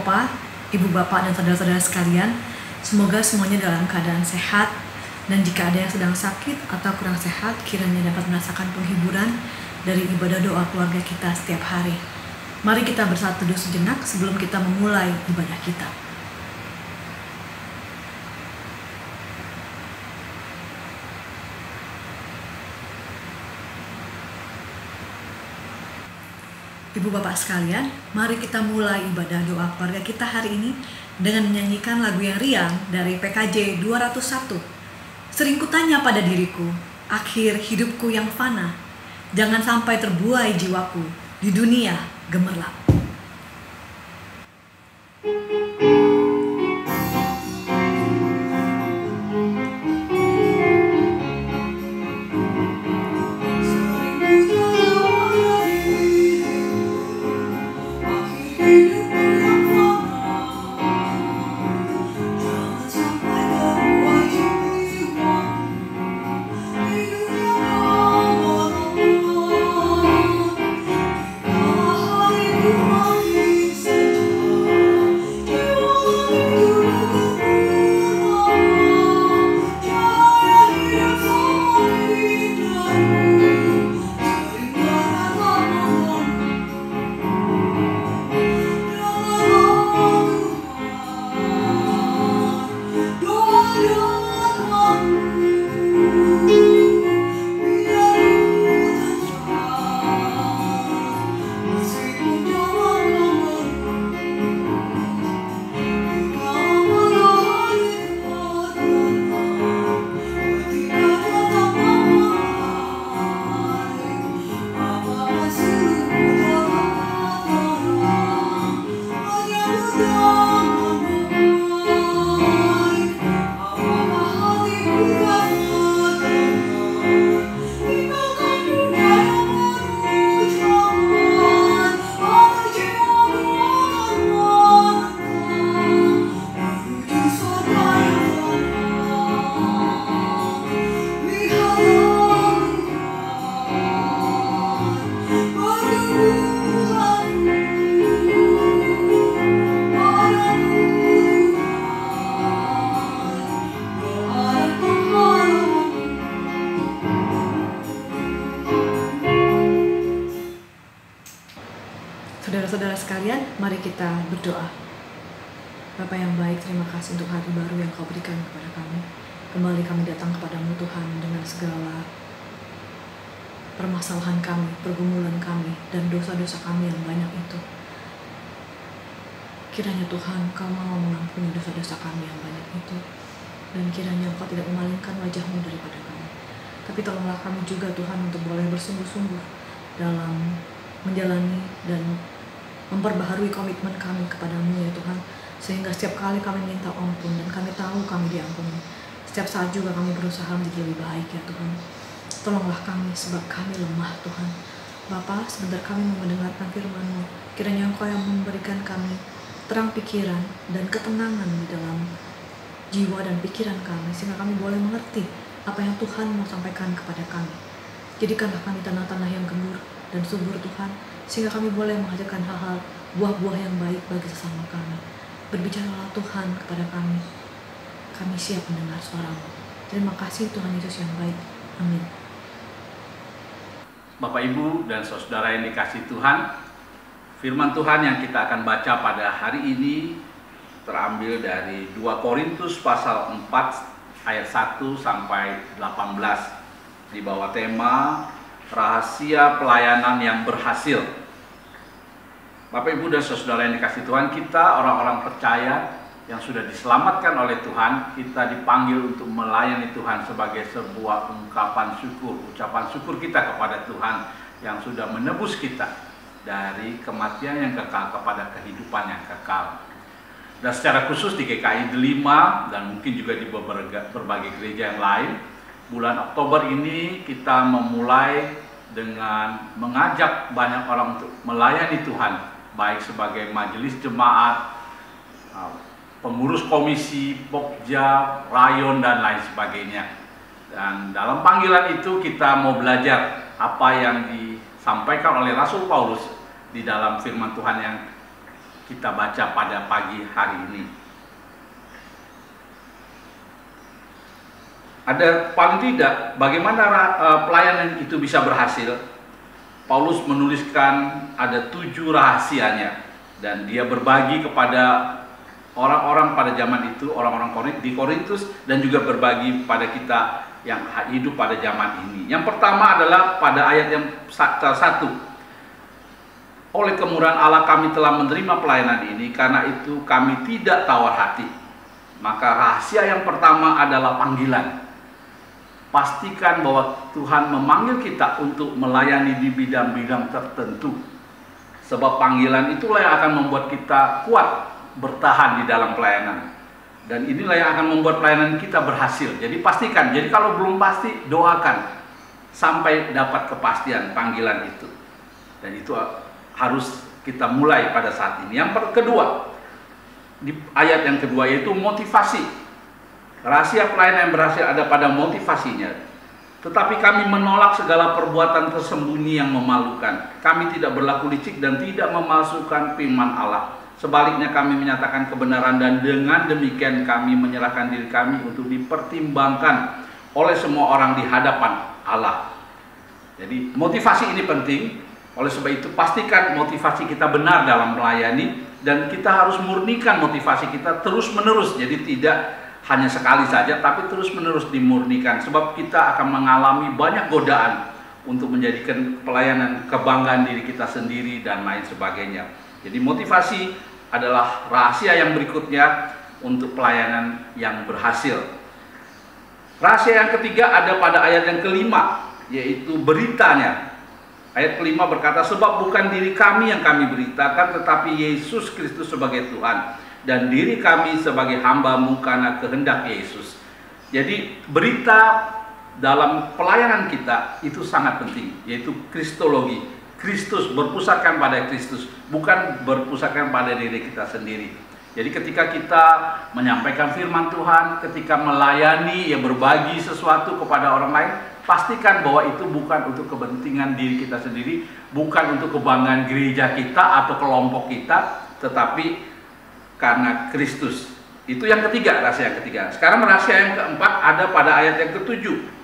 Bapak, Ibu Bapak, dan saudara-saudara sekalian, semoga semuanya dalam keadaan sehat, dan jika ada yang sedang sakit atau kurang sehat, kiranya dapat merasakan penghiburan dari ibadah doa keluarga kita setiap hari. Mari kita bersatu dulu sejenak sebelum kita memulai ibadah kita. Ibu Bapak sekalian, mari kita mulai ibadah doa keluarga kita hari ini dengan menyanyikan lagu yang riang dari PKJ 201. Sering kutanya pada diriku, akhir hidupku yang fana, jangan sampai terbuai jiwaku di dunia gemerlap. Saudara-saudara sekalian, mari kita berdoa. Bapa yang baik, terima kasih untuk hari baru yang Kau berikan kepada kami. Kembali kami datang kepadamu Tuhan dengan segala permasalahan kami, pergumulan kami, dan dosa-dosa kami yang banyak itu. Kiranya Tuhan, Kau mau mengampuni dosa-dosa kami yang banyak itu, dan kiranya Kau tidak memalingkan wajah-Mu daripada kami. Tapi tolonglah kami juga Tuhan untuk boleh bersungguh-sungguh dalam menjalani dan memperbaharui komitmen kami kepadamu ya Tuhan, sehingga setiap kali kami minta ampun dan kami tahu kami diampuni, setiap saat juga kami berusaha menjadi lebih baik ya Tuhan. Tolonglah kami sebab kami lemah Tuhan. Bapa, sebentar kami mendengarkan firman-Mu, kiranya Engkau yang memberikan kami terang pikiran dan ketenangan di dalam jiwa dan pikiran kami, sehingga kami boleh mengerti apa yang Tuhan mau sampaikan kepada kami. Jadikanlah kami tanah-tanah yang gembur dan subur Tuhan, sehingga kami boleh menghasilkan hal-hal buah-buah yang baik bagi sesama kami. Berbicaralah Tuhan kepada kami. Kami siap mendengar suara-Mu. Terima kasih Tuhan Yesus yang baik. Amin. Bapak, Ibu, dan saudara yang dikasihi Tuhan, firman Tuhan yang kita akan baca pada hari ini terambil dari 2 Korintus pasal 4 ayat 1 sampai 18 di bawah tema rahasia pelayanan yang berhasil. Bapak, Ibu, dan saudara yang dikasihi Tuhan, kita orang-orang percaya yang sudah diselamatkan oleh Tuhan, kita dipanggil untuk melayani Tuhan sebagai sebuah ungkapan syukur, ucapan syukur kita kepada Tuhan yang sudah menebus kita dari kematian yang kekal kepada kehidupan yang kekal. Dan secara khusus di GKI Delima dan mungkin juga di berbagai gereja yang lain, bulan Oktober ini kita memulai dengan mengajak banyak orang untuk melayani Tuhan, baik sebagai majelis jemaat, pengurus komisi, pokja, rayon, dan lain sebagainya. Dan dalam panggilan itu kita mau belajar apa yang disampaikan oleh Rasul Paulus di dalam firman Tuhan yang kita baca pada pagi hari ini. Ada paling tidak bagaimana pelayanan itu bisa berhasil. Paulus menuliskan ada 7 rahasianya, dan dia berbagi kepada orang-orang pada zaman itu, orang-orang di Korintus, dan juga berbagi pada kita yang hidup pada zaman ini. Yang pertama adalah pada ayat yang 1. Oleh kemurahan Allah kami telah menerima pelayanan ini, karena itu kami tidak tawar hati. Maka rahasia yang pertama adalah panggilan. Pastikan bahwa Tuhan memanggil kita untuk melayani di bidang-bidang tertentu. Sebab panggilan itulah yang akan membuat kita kuat bertahan di dalam pelayanan. Dan inilah yang akan membuat pelayanan kita berhasil. Jadi pastikan, jadi kalau belum pasti, doakan sampai dapat kepastian panggilan itu. Dan itu harus kita mulai pada saat ini. Yang kedua, di ayat yang kedua yaitu motivasi. Rahasia pelayanan yang berhasil ada pada motivasinya. Tetapi kami menolak segala perbuatan tersembunyi yang memalukan. Kami tidak berlaku licik dan tidak memalsukan firman Allah. Sebaliknya kami menyatakan kebenaran, dan dengan demikian kami menyerahkan diri kami untuk dipertimbangkan oleh semua orang di hadapan Allah. Jadi motivasi ini penting. Oleh sebab itu pastikan motivasi kita benar dalam melayani, dan kita harus murnikan motivasi kita terus menerus. Jadi tidak hanya sekali saja, tapi terus menerus dimurnikan. Sebab kita akan mengalami banyak godaan untuk menjadikan pelayanan kebanggaan diri kita sendiri dan lain sebagainya. Jadi motivasi adalah rahasia yang berikutnya untuk pelayanan yang berhasil. Rahasia yang ketiga ada pada ayat yang kelima, yaitu beritanya. Ayat kelima berkata, sebab bukan diri kami yang kami beritakan, tetapi Yesus Kristus sebagai Tuhan, dan diri kami sebagai hamba-Mu karena kehendak Yesus. Jadi berita dalam pelayanan kita itu sangat penting, yaitu kristologi. Kristus, berpusatkan pada Kristus, bukan berpusatkan pada diri kita sendiri. Jadi ketika kita menyampaikan firman Tuhan, ketika melayani, ya berbagi sesuatu kepada orang lain, pastikan bahwa itu bukan untuk kepentingan diri kita sendiri, bukan untuk kebanggaan gereja kita atau kelompok kita, tetapi karena Kristus. Itu yang ketiga, rahasia yang ketiga. Sekarang rahasia yang keempat ada pada ayat yang ketujuh.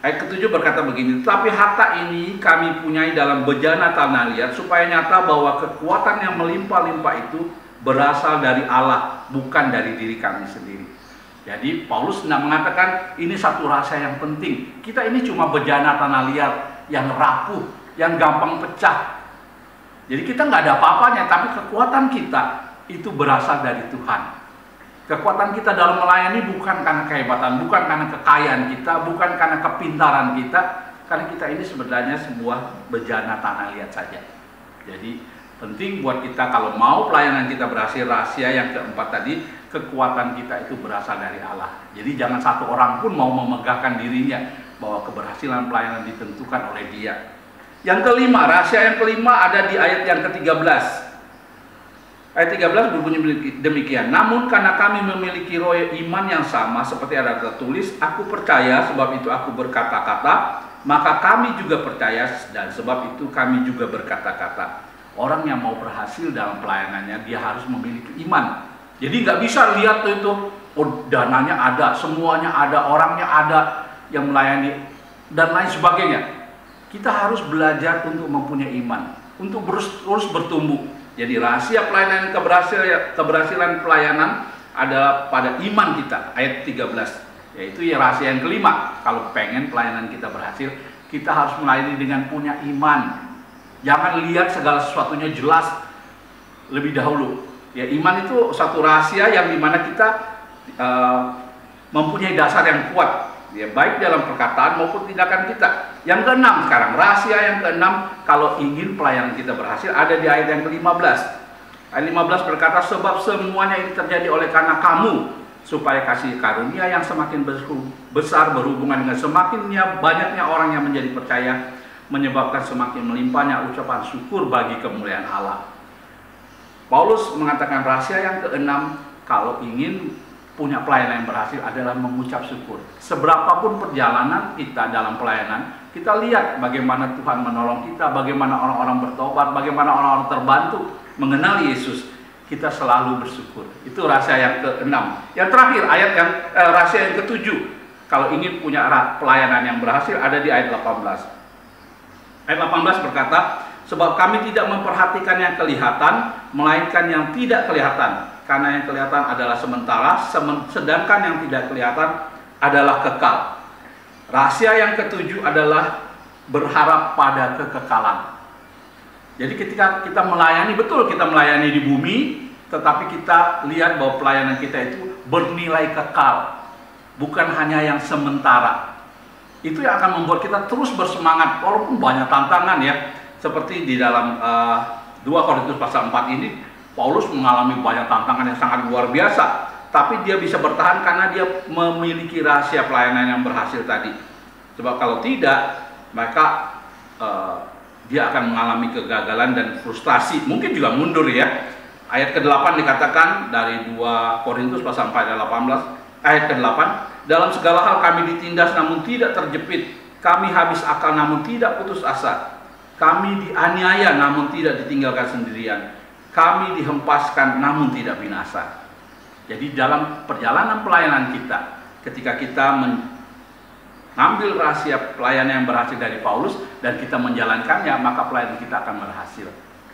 Ayat ketujuh berkata begini, tetapi harta ini kami punyai dalam bejana tanah liat, supaya nyata bahwa kekuatan yang melimpah-limpah itu berasal dari Allah, bukan dari diri kami sendiri. Jadi Paulus sedang mengatakan ini satu rahasia yang penting. Kita ini cuma bejana tanah liat yang rapuh, yang gampang pecah. Jadi kita nggak ada apa-apanya, tapi kekuatan kita itu berasal dari Tuhan. Kekuatan kita dalam melayani bukan karena kehebatan, bukan karena kekayaan kita, bukan karena kepintaran kita, karena kita ini sebenarnya sebuah bejana tanah liat saja. Jadi penting buat kita kalau mau pelayanan kita berhasil, rahasia yang keempat tadi, kekuatan kita itu berasal dari Allah. Jadi jangan satu orang pun mau memegahkan dirinya bahwa keberhasilan pelayanan ditentukan oleh dia. Yang kelima, rahasia yang kelima ada di ayat yang ke-13. Ayat 13 berbunyi demikian, namun karena kami memiliki roh iman yang sama seperti ada tertulis, aku percaya sebab itu aku berkata-kata, maka kami juga percaya dan sebab itu kami juga berkata-kata. Orang yang mau berhasil dalam pelayanannya, dia harus memiliki iman. Jadi nggak bisa lihat itu, oh dananya ada, semuanya ada, orangnya ada yang melayani dan lain sebagainya. Kita harus belajar untuk mempunyai iman, untuk terus bertumbuh. Jadi rahasia pelayanan keberhasilan pelayanan ada pada iman kita, ayat 13. Yaitu ya rahasia yang kelima. Kalau pengen pelayanan kita berhasil, kita harus melayani dengan punya iman. Jangan lihat segala sesuatunya jelas lebih dahulu. Ya, iman itu satu rahasia yang dimana kita mempunyai dasar yang kuat, ya, baik dalam perkataan maupun tindakan kita. Yang keenam sekarang, rahasia yang keenam kalau ingin pelayanan kita berhasil ada di ayat yang ke-15. Ayat 15 berkata, sebab semuanya ini terjadi oleh karena kamu, supaya kasih karunia yang semakin besar berhubungan dengan semakinnya banyaknya orang yang menjadi percaya, menyebabkan semakin melimpahnya ucapan syukur bagi kemuliaan Allah. Paulus mengatakan rahasia yang keenam kalau ingin punya pelayanan yang berhasil adalah mengucap syukur. Seberapapun perjalanan kita dalam pelayanan, kita lihat bagaimana Tuhan menolong kita, bagaimana orang-orang bertobat, bagaimana orang-orang terbantu. mengenal Yesus, kita selalu bersyukur. Itu rahasia yang keenam. Yang terakhir, ayat yang rahasia yang ketujuh. Kalau ingin punya pelayanan yang berhasil, ada di ayat 18. Ayat 18 berkata, sebab kami tidak memperhatikan yang kelihatan, melainkan yang tidak kelihatan. Karena yang kelihatan adalah sementara, sedangkan yang tidak kelihatan adalah kekal. Rahasia yang ketujuh adalah berharap pada kekekalan. Jadi ketika kita melayani, betul kita melayani di bumi, tetapi kita lihat bahwa pelayanan kita itu bernilai kekal, bukan hanya yang sementara. Itu yang akan membuat kita terus bersemangat, walaupun banyak tantangan ya. Seperti di dalam 2 Korintus pasal 4 ini, Paulus mengalami banyak tantangan yang sangat luar biasa. Tapi dia bisa bertahan karena dia memiliki rahasia pelayanan yang berhasil tadi. Sebab kalau tidak, maka dia akan mengalami kegagalan dan frustasi, mungkin juga mundur ya. Ayat ke-8 dikatakan dari 2 Korintus pasal 4 ayat 18, ayat ke-8, dalam segala hal kami ditindas namun tidak terjepit, kami habis akal namun tidak putus asa, kami dianiaya namun tidak ditinggalkan sendirian, kami dihempaskan namun tidak binasa. Jadi dalam perjalanan pelayanan kita, ketika kita mengambil rahasia pelayanan yang berhasil dari Paulus dan kita menjalankannya, maka pelayanan kita akan berhasil.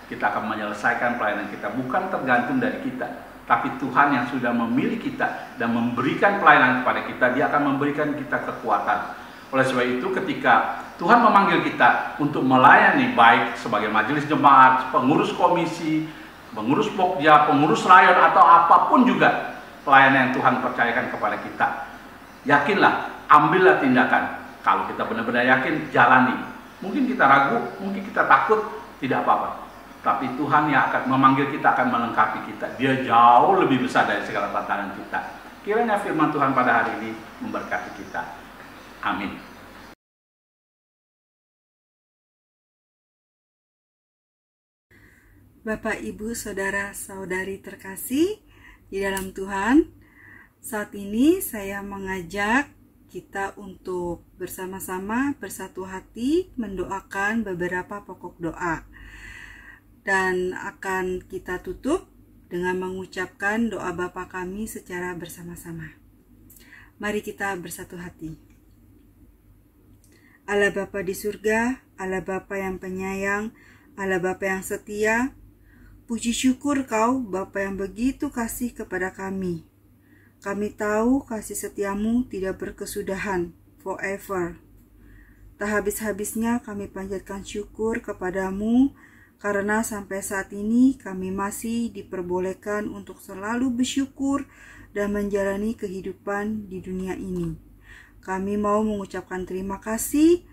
Kita akan menyelesaikan pelayanan kita, bukan tergantung dari kita, tapi Tuhan yang sudah memilih kita dan memberikan pelayanan kepada kita, dia akan memberikan kita kekuatan. Oleh sebab itu ketika Tuhan memanggil kita untuk melayani, baik sebagai majelis jemaat, pengurus komisi, pengurus pokja, pengurus rayon, atau apapun juga pelayanan yang Tuhan percayakan kepada kita, yakinlah, ambillah tindakan. Kalau kita benar-benar yakin, jalani. Mungkin kita ragu, mungkin kita takut, tidak apa-apa. Tapi Tuhan yang akan memanggil kita, akan melengkapi kita. Dia jauh lebih besar dari segala tantangan kita. Kiranya firman Tuhan pada hari ini memberkati kita. Amin. Bapak, Ibu, Saudara, Saudari terkasih di dalam Tuhan, saat ini saya mengajak kita untuk bersama-sama bersatu hati mendoakan beberapa pokok doa. Dan akan kita tutup dengan mengucapkan doa Bapa kami secara bersama-sama. Mari kita bersatu hati. Allah Bapa di surga, Allah Bapa yang penyayang, Allah Bapa yang setia, puji syukur Kau Bapa yang begitu kasih kepada kami. Kami tahu kasih setiamu tidak berkesudahan, forever. Tak habis-habisnya kami panjatkan syukur kepadamu, karena sampai saat ini kami masih diperbolehkan untuk selalu bersyukur dan menjalani kehidupan di dunia ini. Kami mau mengucapkan terima kasih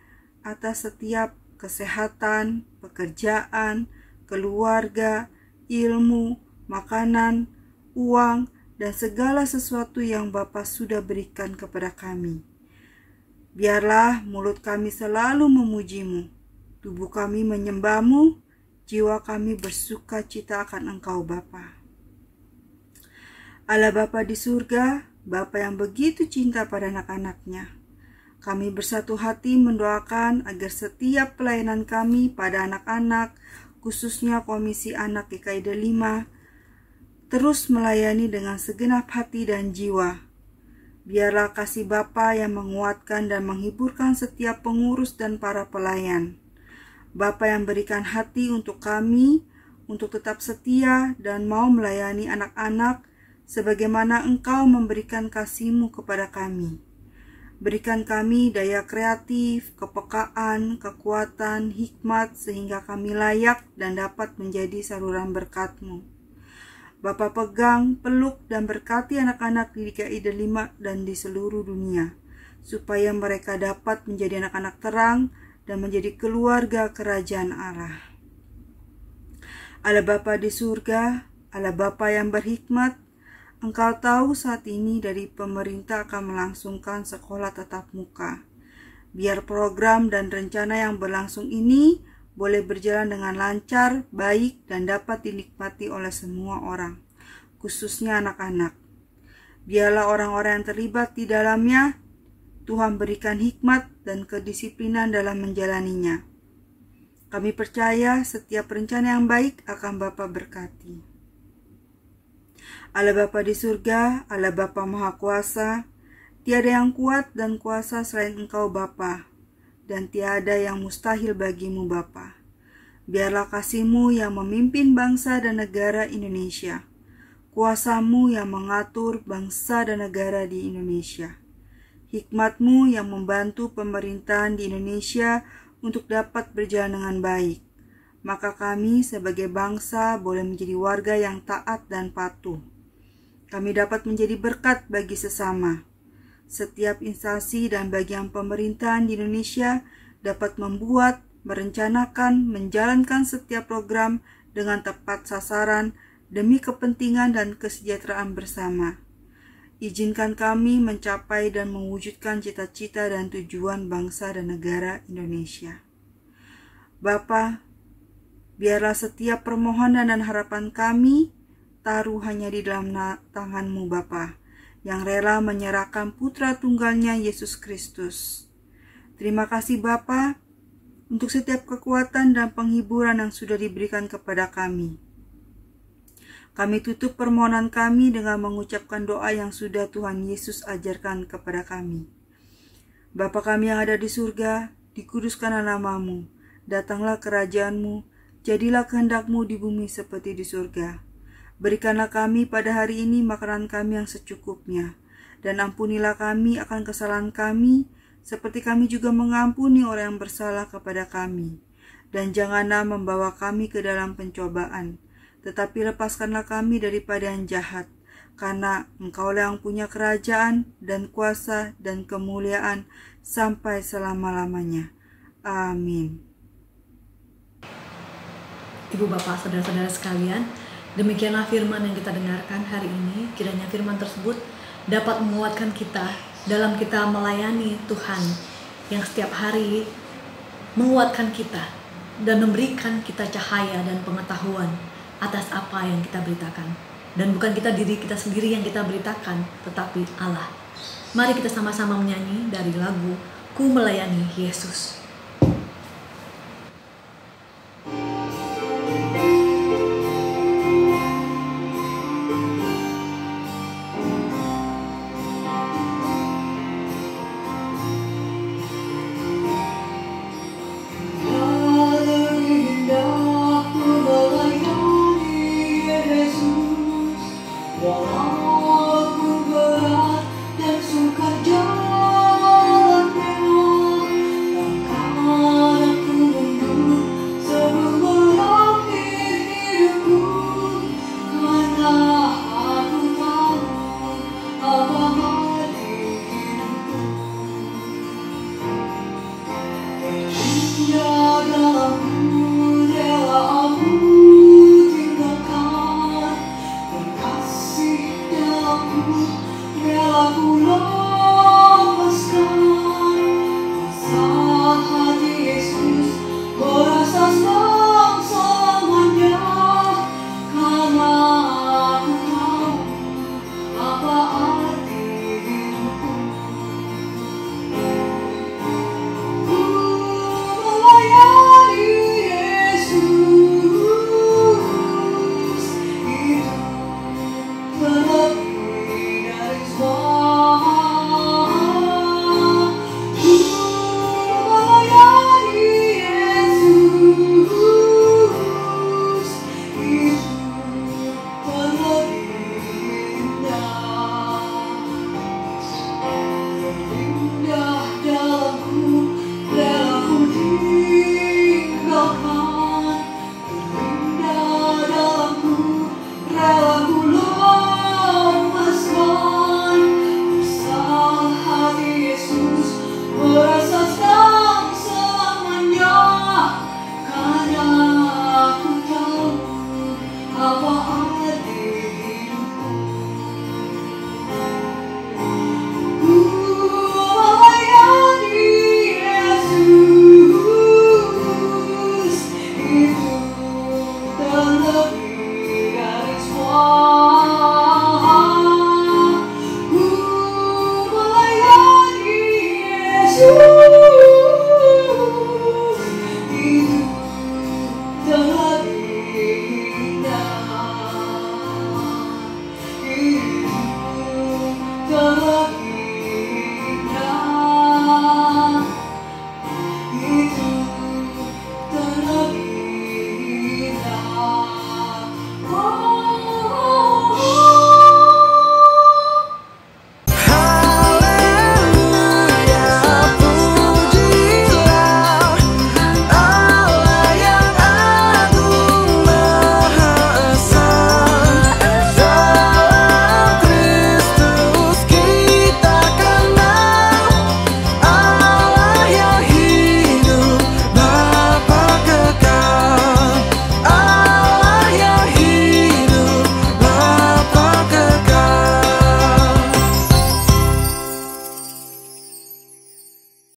atas setiap kesehatan, pekerjaan, keluarga, ilmu, makanan, uang, dan segala sesuatu yang Bapa sudah berikan kepada kami. Biarlah mulut kami selalu memuji-Mu, tubuh kami menyembah-Mu, jiwa kami bersuka cita akan Engkau Bapa. Allah Bapa di surga, Bapa yang begitu cinta pada anak-anak-Nya. Kami bersatu hati mendoakan agar setiap pelayanan kami pada anak-anak, khususnya Komisi Anak GKI 5, terus melayani dengan segenap hati dan jiwa. Biarlah kasih Bapa yang menguatkan dan menghiburkan setiap pengurus dan para pelayan. Bapa yang berikan hati untuk kami, untuk tetap setia dan mau melayani anak-anak, sebagaimana Engkau memberikan kasih-Mu kepada kami. Berikan kami daya kreatif, kepekaan, kekuatan, hikmat, sehingga kami layak dan dapat menjadi saluran berkat-Mu. Bapa pegang, peluk, dan berkati anak-anak di GKI 5 dan di seluruh dunia, supaya mereka dapat menjadi anak-anak terang dan menjadi keluarga kerajaan Allah. Allah Bapa di surga, Allah Bapa yang berhikmat, Engkau tahu saat ini dari pemerintah akan melangsungkan sekolah tatap muka. Biar program dan rencana yang berlangsung ini boleh berjalan dengan lancar, baik, dan dapat dinikmati oleh semua orang, khususnya anak-anak. Biarlah orang-orang yang terlibat di dalamnya, Tuhan berikan hikmat dan kedisiplinan dalam menjalaninya. Kami percaya setiap rencana yang baik akan Bapa berkati. Allah Bapa di surga, Allah Bapa Maha Kuasa, tiada yang kuat dan kuasa selain Engkau Bapa, dan tiada yang mustahil bagimu Bapa. Biarlah kasih-Mu yang memimpin bangsa dan negara Indonesia, kuasa-Mu yang mengatur bangsa dan negara di Indonesia, hikmat-Mu yang membantu pemerintahan di Indonesia untuk dapat berjalan dengan baik. Maka kami sebagai bangsa boleh menjadi warga yang taat dan patuh. Kami dapat menjadi berkat bagi sesama. Setiap instansi dan bagian pemerintahan di Indonesia dapat membuat, merencanakan, menjalankan setiap program dengan tepat sasaran demi kepentingan dan kesejahteraan bersama. Izinkan kami mencapai dan mewujudkan cita-cita dan tujuan bangsa dan negara Indonesia. Bapa, biarlah setiap permohonan dan harapan kami taruh hanya di dalam tangan-Mu Bapa, yang rela menyerahkan putra tunggalnya Yesus Kristus. Terima kasih Bapa untuk setiap kekuatan dan penghiburan yang sudah diberikan kepada kami. Kami tutup permohonan kami dengan mengucapkan doa yang sudah Tuhan Yesus ajarkan kepada kami. Bapa kami yang ada di surga, dikuduskanlah nama-Mu, datanglah kerajaan-Mu, jadilah kehendak-Mu di bumi seperti di surga. Berikanlah kami pada hari ini makanan kami yang secukupnya, dan ampunilah kami akan kesalahan kami, seperti kami juga mengampuni orang yang bersalah kepada kami. Dan janganlah membawa kami ke dalam pencobaan, tetapi lepaskanlah kami daripada yang jahat, karena Engkaulah yang punya kerajaan dan kuasa dan kemuliaan sampai selama-lamanya. Amin. Ibu bapak saudara-saudara sekalian, demikianlah firman yang kita dengarkan hari ini. Kiranya firman tersebut dapat menguatkan kita dalam kita melayani Tuhan yang setiap hari menguatkan kita dan memberikan kita cahaya dan pengetahuan atas apa yang kita beritakan. Dan bukan kita diri kita sendiri yang kita beritakan, tetapi Allah. Mari kita sama-sama menyanyi dari lagu Ku Melayani Yesus. Rela